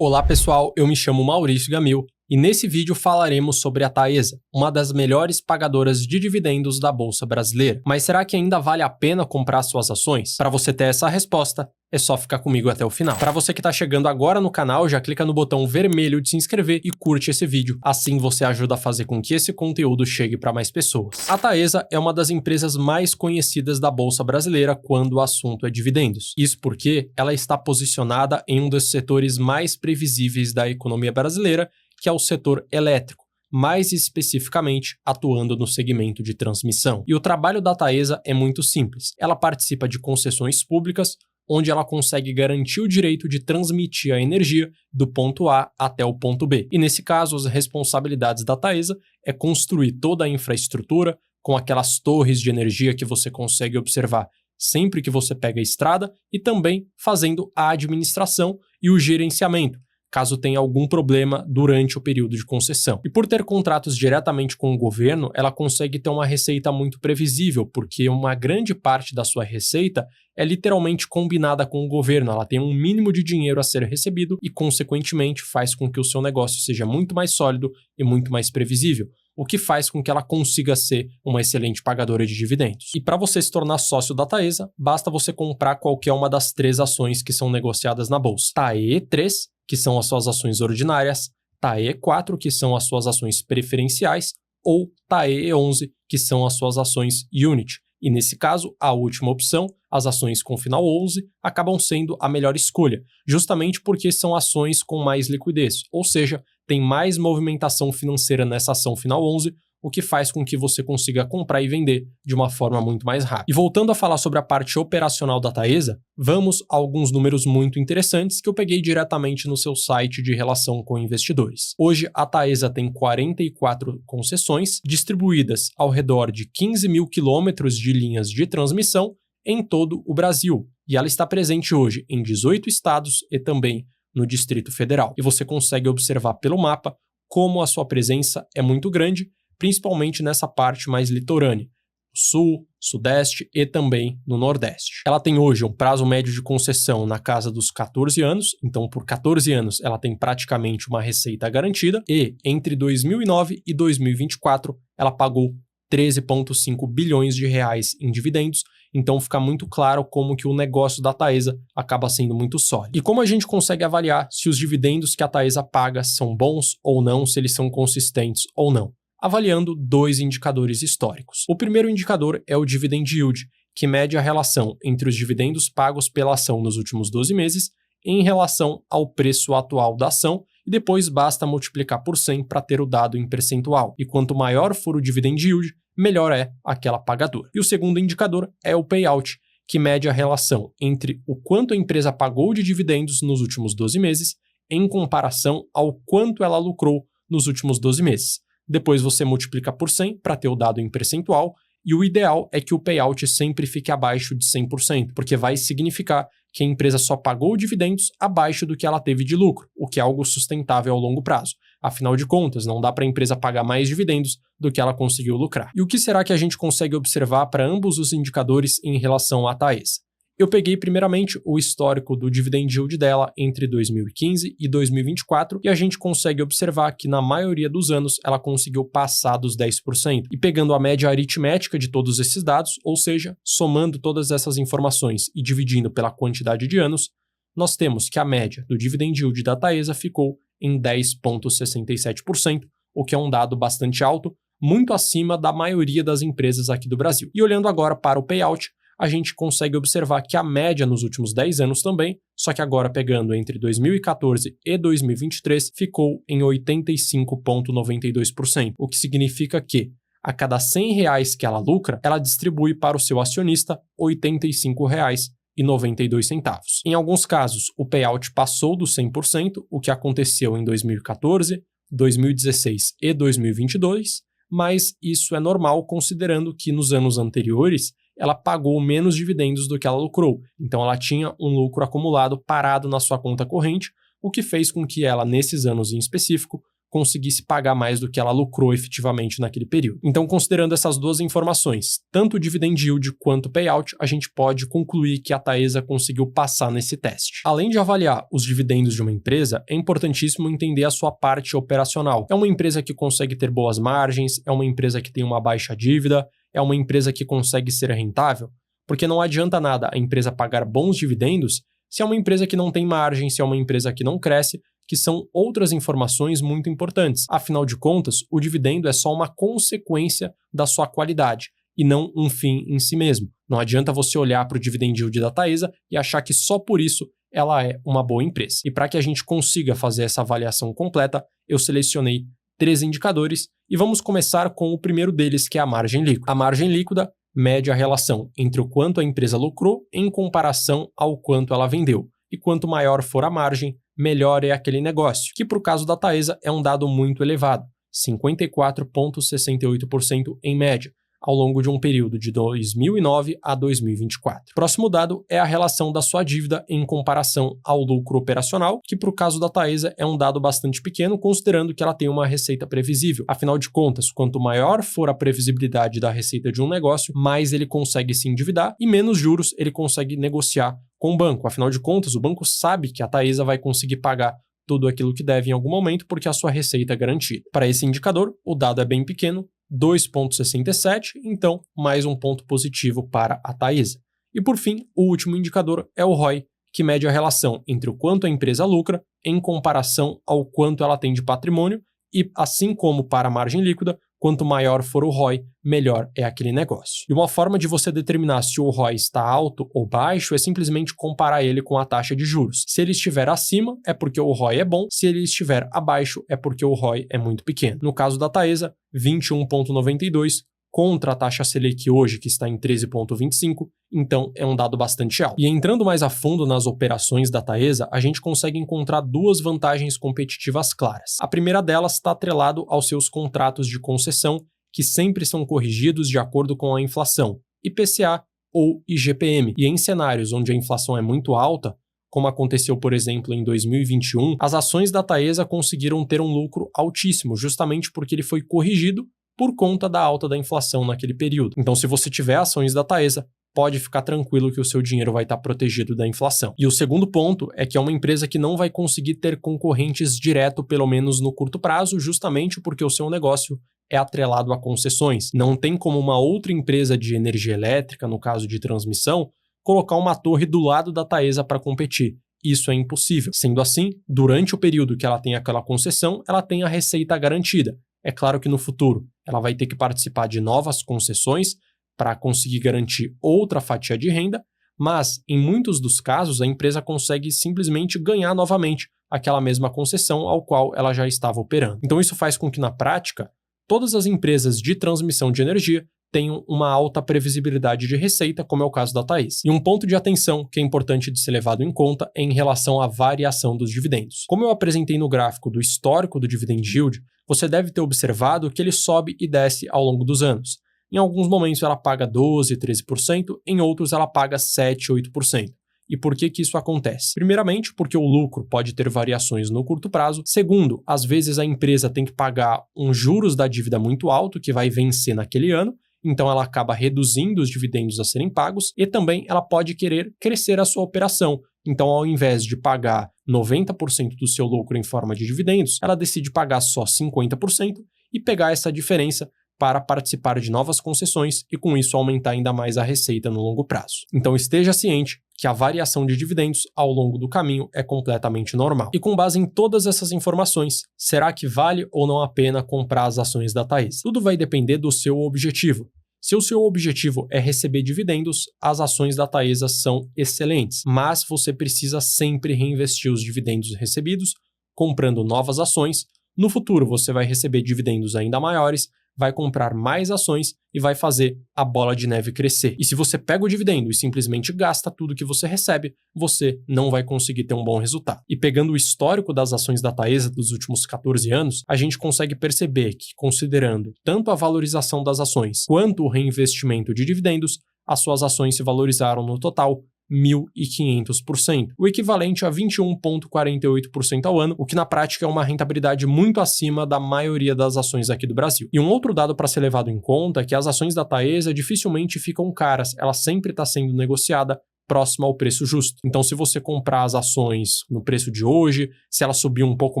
Olá pessoal, eu me chamo Maurício Gamil e nesse vídeo falaremos sobre a Taesa, uma das melhores pagadoras de dividendos da Bolsa Brasileira. Mas será que ainda vale a pena comprar suas ações? Para você ter essa resposta, é só ficar comigo até o final. Para você que está chegando agora no canal, já clica no botão vermelho de se inscrever e curte esse vídeo. Assim você ajuda a fazer com que esse conteúdo chegue para mais pessoas. A Taesa é uma das empresas mais conhecidas da Bolsa Brasileira quando o assunto é dividendos. Isso porque ela está posicionada em um dos setores mais previsíveis da economia brasileira, que é o setor elétrico, mais especificamente atuando no segmento de transmissão. E o trabalho da Taesa é muito simples. Ela participa de concessões públicas, onde ela consegue garantir o direito de transmitir a energia do ponto A até o ponto B. E nesse caso, as responsabilidades da Taesa é construir toda a infraestrutura com aquelas torres de energia que você consegue observar sempre que você pega a estrada e também fazendo a administração e o gerenciamento, caso tenha algum problema durante o período de concessão. E por ter contratos diretamente com o governo, ela consegue ter uma receita muito previsível, porque uma grande parte da sua receita é literalmente combinada com o governo. Ela tem um mínimo de dinheiro a ser recebido e, consequentemente, faz com que o seu negócio seja muito mais sólido e muito mais previsível, o que faz com que ela consiga ser uma excelente pagadora de dividendos. E para você se tornar sócio da Taesa, basta você comprar qualquer uma das 3 ações que são negociadas na bolsa. TAE3, que são as suas ações ordinárias, TAE4, que são as suas ações preferenciais, ou TAE11, que são as suas ações Unity. E nesse caso, a última opção, as ações com final 11, acabam sendo a melhor escolha, justamente porque são ações com mais liquidez, ou seja, tem mais movimentação financeira nessa ação final 11, o que faz com que você consiga comprar e vender de uma forma muito mais rápida. E voltando a falar sobre a parte operacional da Taesa, vamos a alguns números muito interessantes que eu peguei diretamente no seu site de relação com investidores. Hoje, a Taesa tem 44 concessões, distribuídas ao redor de 15 mil quilômetros de linhas de transmissão em todo o Brasil. E ela está presente hoje em 18 estados e também no Distrito Federal. E você consegue observar pelo mapa como a sua presença é muito grande, principalmente nessa parte mais litorânea, sul, sudeste e também no nordeste. Ela tem hoje um prazo médio de concessão na casa dos 14 anos, então por 14 anos ela tem praticamente uma receita garantida e entre 2009 e 2024 ela pagou 13,5 bilhões de reais em dividendos, então fica muito claro como que o negócio da Taesa acaba sendo muito sólido. E como a gente consegue avaliar se os dividendos que a Taesa paga são bons ou não, se eles são consistentes ou não? Avaliando 2 indicadores históricos. O primeiro indicador é o Dividend Yield, que mede a relação entre os dividendos pagos pela ação nos últimos 12 meses em relação ao preço atual da ação, e depois basta multiplicar por 100 para ter o dado em percentual. E quanto maior for o Dividend Yield, melhor é aquela pagadora. E o segundo indicador é o Payout, que mede a relação entre o quanto a empresa pagou de dividendos nos últimos 12 meses em comparação ao quanto ela lucrou nos últimos 12 meses. Depois você multiplica por 100 para ter o dado em percentual, e o ideal é que o payout sempre fique abaixo de 100%, porque vai significar que a empresa só pagou dividendos abaixo do que ela teve de lucro, o que é algo sustentável ao longo prazo. Afinal de contas, não dá para a empresa pagar mais dividendos do que ela conseguiu lucrar. E o que será que a gente consegue observar para ambos os indicadores em relação à Taesa? Eu peguei primeiramente o histórico do Dividend Yield dela entre 2015 e 2024 e a gente consegue observar que na maioria dos anos ela conseguiu passar dos 10%. E pegando a média aritmética de todos esses dados, ou seja, somando todas essas informações e dividindo pela quantidade de anos, nós temos que a média do Dividend Yield da Taesa ficou em 10,67%, o que é um dado bastante alto, muito acima da maioria das empresas aqui do Brasil. E olhando agora para o payout, a gente consegue observar que a média nos últimos 10 anos também, só que agora pegando entre 2014 e 2023, ficou em 85,92%, o que significa que a cada R$100 que ela lucra, ela distribui para o seu acionista R$ 85,92. Em alguns casos, o payout passou dos 100%, o que aconteceu em 2014, 2016 e 2022, mas isso é normal considerando que nos anos anteriores ela pagou menos dividendos do que ela lucrou, então ela tinha um lucro acumulado parado na sua conta corrente, o que fez com que ela, nesses anos em específico, conseguisse pagar mais do que ela lucrou efetivamente naquele período. Então, considerando essas duas informações, tanto o dividend yield quanto o payout, a gente pode concluir que a Taesa conseguiu passar nesse teste. Além de avaliar os dividendos de uma empresa, é importantíssimo entender a sua parte operacional. É uma empresa que consegue ter boas margens, é uma empresa que tem uma baixa dívida, é uma empresa que consegue ser rentável? Porque não adianta nada a empresa pagar bons dividendos se é uma empresa que não tem margem, se é uma empresa que não cresce, que são outras informações muito importantes. Afinal de contas, o dividendo é só uma consequência da sua qualidade e não um fim em si mesmo. Não adianta você olhar para o dividend yield da Taesa e achar que só por isso ela é uma boa empresa. E para que a gente consiga fazer essa avaliação completa, eu selecionei 3 indicadores e vamos começar com o primeiro deles, que é a margem líquida. A margem líquida mede a relação entre o quanto a empresa lucrou em comparação ao quanto ela vendeu. E quanto maior for a margem, melhor é aquele negócio, que para o caso da Taesa é um dado muito elevado, 54,68% em média, ao longo de um período de 2009 a 2024. Próximo dado é a relação da sua dívida em comparação ao lucro operacional, que para o caso da Taesa é um dado bastante pequeno, considerando que ela tem uma receita previsível. Afinal de contas, quanto maior for a previsibilidade da receita de um negócio, mais ele consegue se endividar e menos juros ele consegue negociar com o banco. Afinal de contas, o banco sabe que a Taesa vai conseguir pagar tudo aquilo que deve em algum momento porque a sua receita é garantida. Para esse indicador, o dado é bem pequeno, 2,67, então mais um ponto positivo para a Taesa. E por fim, o último indicador é o ROI, que mede a relação entre o quanto a empresa lucra em comparação ao quanto ela tem de patrimônio e, assim como para a margem líquida, quanto maior for o ROI, melhor é aquele negócio. E uma forma de você determinar se o ROI está alto ou baixo é simplesmente comparar ele com a taxa de juros. Se ele estiver acima, é porque o ROI é bom, se ele estiver abaixo, é porque o ROI é muito pequeno. No caso da Taesa, 21,92 contra a taxa Selic hoje, que está em 13,25, então é um dado bastante alto. E entrando mais a fundo nas operações da Taesa, a gente consegue encontrar duas vantagens competitivas claras. A primeira delas está atrelado aos seus contratos de concessão, que sempre são corrigidos de acordo com a inflação, IPCA ou IGPM. E em cenários onde a inflação é muito alta, como aconteceu, por exemplo, em 2021, as ações da Taesa conseguiram ter um lucro altíssimo, justamente porque ele foi corrigido por conta da alta da inflação naquele período. Então, se você tiver ações da Taesa, pode ficar tranquilo que o seu dinheiro vai estar protegido da inflação. E o segundo ponto é que é uma empresa que não vai conseguir ter concorrentes direto, pelo menos no curto prazo, justamente porque o seu negócio é atrelado a concessões. Não tem como uma outra empresa de energia elétrica, no caso de transmissão, colocar uma torre do lado da Taesa para competir. Isso é impossível. Sendo assim, durante o período que ela tem aquela concessão, ela tem a receita garantida. É claro que no futuro ela vai ter que participar de novas concessões para conseguir garantir outra fatia de renda, mas em muitos dos casos a empresa consegue simplesmente ganhar novamente aquela mesma concessão ao qual ela já estava operando. Então isso faz com que na prática todas as empresas de transmissão de energia tenham uma alta previsibilidade de receita, como é o caso da Taesa. E um ponto de atenção que é importante de ser levado em conta é em relação à variação dos dividendos. Como eu apresentei no gráfico do histórico do dividend yield, você deve ter observado que ele sobe e desce ao longo dos anos. Em alguns momentos ela paga 12%, 13%, em outros ela paga 7%, 8%. E por que isso acontece? Primeiramente, porque o lucro pode ter variações no curto prazo. Segundo, às vezes a empresa tem que pagar um juros da dívida muito alto que vai vencer naquele ano, então ela acaba reduzindo os dividendos a serem pagos e também ela pode querer crescer a sua operação. Então, ao invés de pagar 90% do seu lucro em forma de dividendos, ela decide pagar só 50% e pegar essa diferença para participar de novas concessões e com isso aumentar ainda mais a receita no longo prazo. Então esteja ciente que a variação de dividendos ao longo do caminho é completamente normal. E com base em todas essas informações, será que vale ou não a pena comprar as ações da Taesa? Tudo vai depender do seu objetivo. Se o seu objetivo é receber dividendos, as ações da Taesa são excelentes, mas você precisa sempre reinvestir os dividendos recebidos, comprando novas ações. No futuro, você vai receber dividendos ainda maiores, vai comprar mais ações e vai fazer a bola de neve crescer. E se você pega o dividendo e simplesmente gasta tudo que você recebe, você não vai conseguir ter um bom resultado. E pegando o histórico das ações da Taesa dos últimos 14 anos, a gente consegue perceber que, considerando tanto a valorização das ações quanto o reinvestimento de dividendos, as suas ações se valorizaram no total 1.500%, o equivalente a 21,48% ao ano, o que na prática é uma rentabilidade muito acima da maioria das ações aqui do Brasil. E um outro dado para ser levado em conta é que as ações da Taesa dificilmente ficam caras, ela sempre está sendo negociada próxima ao preço justo. Então, se você comprar as ações no preço de hoje, se ela subir um pouco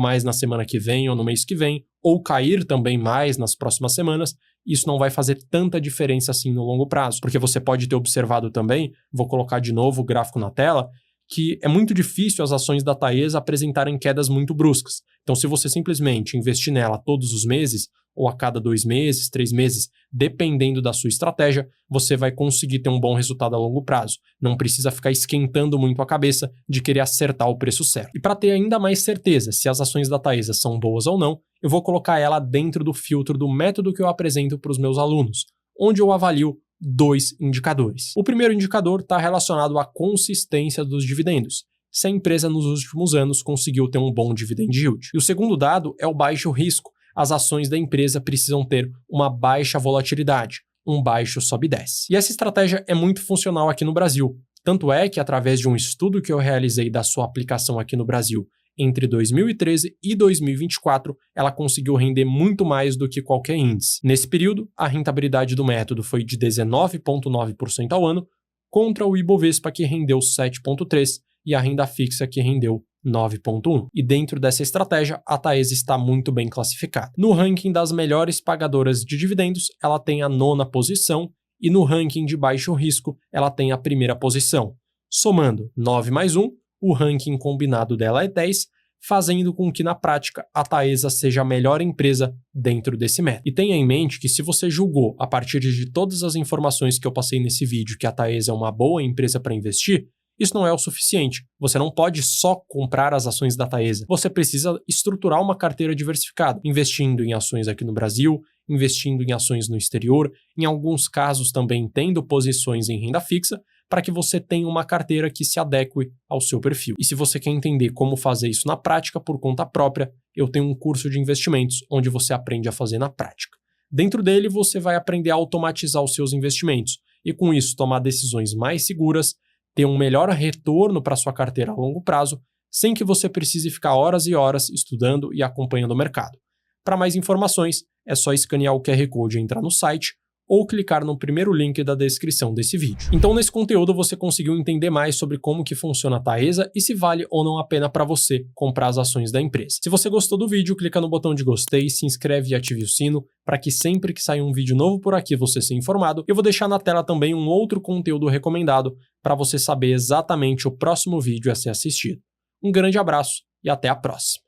mais na semana que vem ou no mês que vem, ou cair também mais nas próximas semanas, isso não vai fazer tanta diferença assim no longo prazo, porque você pode ter observado também, vou colocar de novo o gráfico na tela, que é muito difícil as ações da Taesa apresentarem quedas muito bruscas. Então, se você simplesmente investir nela todos os meses, ou a cada 2 meses, 3 meses, dependendo da sua estratégia, você vai conseguir ter um bom resultado a longo prazo. Não precisa ficar esquentando muito a cabeça de querer acertar o preço certo. E para ter ainda mais certeza se as ações da Taesa são boas ou não, eu vou colocar ela dentro do filtro do método que eu apresento para os meus alunos, onde eu avalio 2 indicadores. O primeiro indicador está relacionado à consistência dos dividendos, se a empresa nos últimos anos conseguiu ter um bom dividend yield. E o segundo dado é o baixo risco. As ações da empresa precisam ter uma baixa volatilidade, um baixo sobe e desce. E essa estratégia é muito funcional aqui no Brasil. Tanto é que, através de um estudo que eu realizei da sua aplicação aqui no Brasil entre 2013 e 2024, ela conseguiu render muito mais do que qualquer índice. Nesse período, a rentabilidade do método foi de 19,9% ao ano, contra o Ibovespa, que rendeu 7,3%, e a renda fixa, que rendeu 9,1%. E dentro dessa estratégia, a Taesa está muito bem classificada. No ranking das melhores pagadoras de dividendos, ela tem a 9ª posição, e no ranking de baixo risco, ela tem a 1ª posição. Somando 9 mais 1, o ranking combinado dela é 10, fazendo com que, na prática, a Taesa seja a melhor empresa dentro desse método. E tenha em mente que, se você julgou, a partir de todas as informações que eu passei nesse vídeo, que a Taesa é uma boa empresa para investir, isso não é o suficiente. Você não pode só comprar as ações da Taesa. Você precisa estruturar uma carteira diversificada, investindo em ações aqui no Brasil, investindo em ações no exterior, em alguns casos também tendo posições em renda fixa, para que você tenha uma carteira que se adeque ao seu perfil. E se você quer entender como fazer isso na prática por conta própria, eu tenho um curso de investimentos onde você aprende a fazer na prática. Dentro dele, você vai aprender a automatizar os seus investimentos e, com isso, tomar decisões mais seguras, ter um melhor retorno para sua carteira a longo prazo, sem que você precise ficar horas e horas estudando e acompanhando o mercado. Para mais informações, é só escanear o QR Code e entrar no site, ou clicar no primeiro link da descrição desse vídeo. Então, nesse conteúdo, você conseguiu entender mais sobre como que funciona a Taesa e se vale ou não a pena para você comprar as ações da empresa. Se você gostou do vídeo, clica no botão de gostei, se inscreve e ative o sino para que sempre que sair um vídeo novo por aqui você seja informado. Eu vou deixar na tela também um outro conteúdo recomendado para você saber exatamente o próximo vídeo a ser assistido. Um grande abraço e até a próxima.